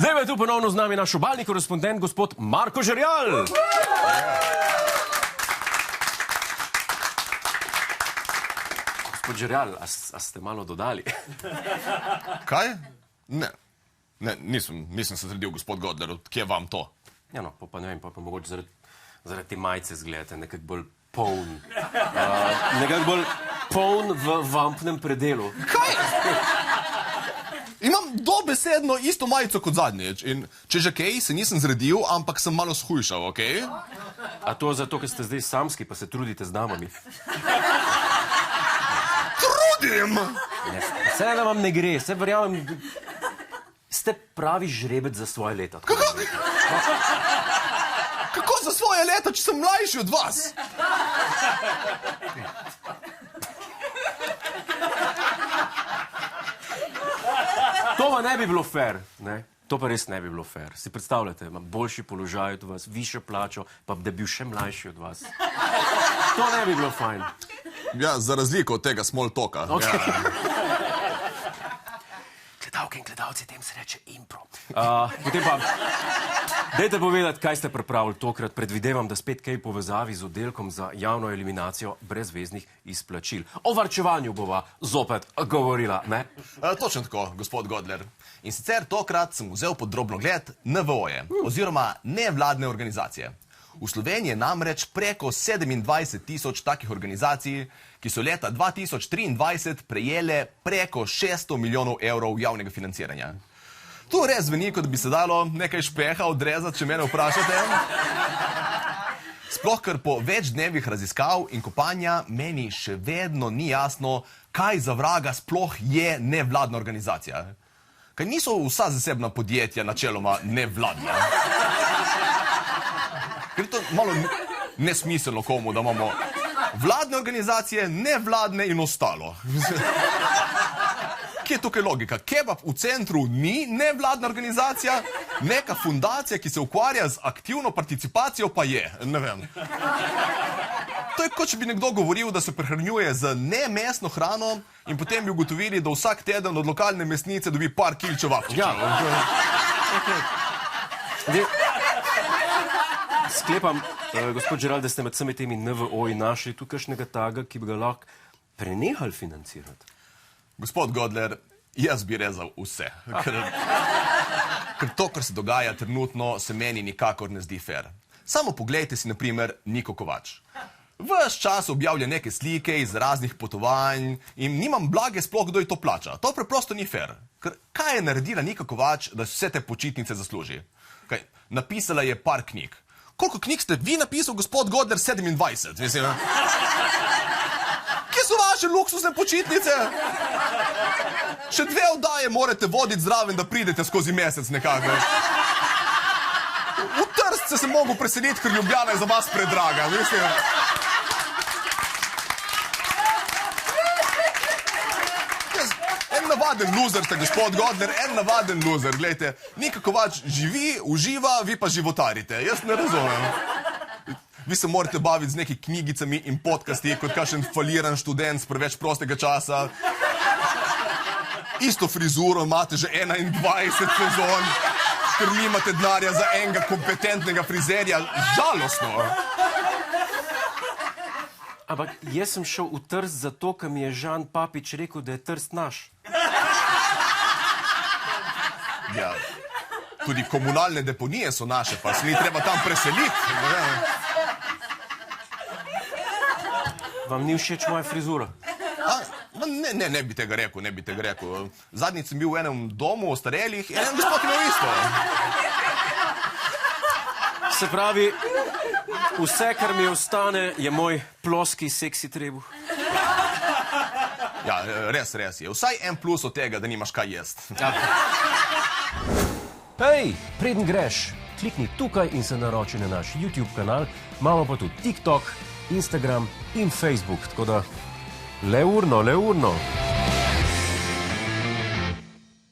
Zdaj je tu ponovno z nami naš obalni korespondent, gospod Marko Žerjal. Gospod Žerjal, a ste malo dodali? Kaj? Ne, nisem se zredil, gospod Godler, kje vam to? Ja, no, pa ne vem, pa mogoče zaradi te majice zgledate nekako bolj poln. Nekako bolj poln v vampnem predelu. Kaj? Imam dobesedno isto majico kot zadnjič in če že kaj, se nisem zredil, ampak sem malo shujšal, okej? A to zato, ker ste zdaj samski, pa se trudite z damami? Trudim! Vse da vam ne gre, vse verjamem, ste pravi žrebec za svoje leta. Kako za svoje leta, če sem mlajši od vas? To pa ne bi bilo fair, ne? To pa res ne bi bilo fair. Si predstavljate, imam boljši položaj od vas, višjo plačo, pa da bi bil še mlajši od vas. To ne bi bilo fajn. Ja, za razliko od tega small talka. Okay. Ja. Gledalke in gledalci, tem se reče impro. Potem pa, dajte povedati, kaj ste pripravili tokrat. Predvidevam, da spet kaj povezavi z oddelkom za javno eliminacijo brezveznih izplačil. O varčevanju bova zopet govorila, ne? Točno tako, gospod Godler. In sicer tokrat sem vzel pod drobnogled NVO-je, oziroma nevladne organizacije. V Sloveniji je namreč preko 27.000 takih organizacij, ki so leta 2023 prejele preko 600 milijonov evrov javnega financiranja. To res zveni, kot bi se dalo nekaj špeha odrezati, če mene vprašate. Sploh, ker po več dnevih raziskav in kopanja meni še vedno ni jasno, kaj za vraga sploh je nevladna organizacija. Kaj niso vsa zasebna podjetja načeloma nevladna? Ker je to malo nesmiselno komu, da imamo vladne organizacije, nevladne in ostalo. Kje je tukaj logika? Kebab v centru ni nevladna organizacija, neka fundacija, ki se ukvarja z aktivno participacijo, pa je. Ne vem. To je kot če bi nekdo govoril, da se prehranjuje z nemesno hrano in potem bi ugotovili, da vsak teden od lokalne mesnice dobi par kil čevapčičev. Ja, sklepam, gospod Žerjal, da ste med vsemi temi NVO-ji našli tu kakšnega taga, ki bi ga lahko prenehali financirati. Gospod Godler, jaz bi rezal vse. Ker to, kar se dogaja trenutno, se meni nikakor ne zdi fair. Samo poglejte si, na primer, Niko Kovač. Ves čas objavlja neke slike iz raznih potovanj in nimam blage sploh, kdo ji to plača. To preprosto ni fair. Ker kaj je naredila Nika Kovač, da vse te počitnice zasluži? Kaj, napisala je par knjig. Koliko knjig ste vi napisal, gospod Godler? 27, mislim. Kje so vaše luksuzne počitnice? Še 2 oddaje morate voditi zraven, da pridete skozi mesec nekako. V Trst se mogel preseliti, ker Ljubljana je za vas predraga, mislim. En navaden loser ste, gospod Godler, en navaden loser. Glejte, Nika Kovač živi, uživa, vi pa životarite. Jaz ne razumem. Vi se morate baviti z neki knjigicami in podcasti, kot kakšen faliran študent s preveč prostega časa. Isto frizuro imate že 21 sezon, ker nimate denarja za enega kompetentnega frizerja. Žalostno. Ampak jaz sem šel v Trst zato, ker mi je Žan Papič rekel, da je Trst naš. Ja, tudi komunalne deponije so naše, pa se ni treba tam preseliti. Vam ni všeč moja frizura? Ne bi tega rekel, Zadnjič sem bil v enem domu ostarelih in en gospod imel isto. Se pravi, vse, kar mi ostane, je moj ploski seksi trebuh. Ja, res je. Vsaj en plus od tega, da nimaš kaj jesti. Hej, preden greš, klikni tukaj in se naroči na naš YouTube kanal. Imamo pa tudi TikTok, Instagram in Facebook, tako da le urno.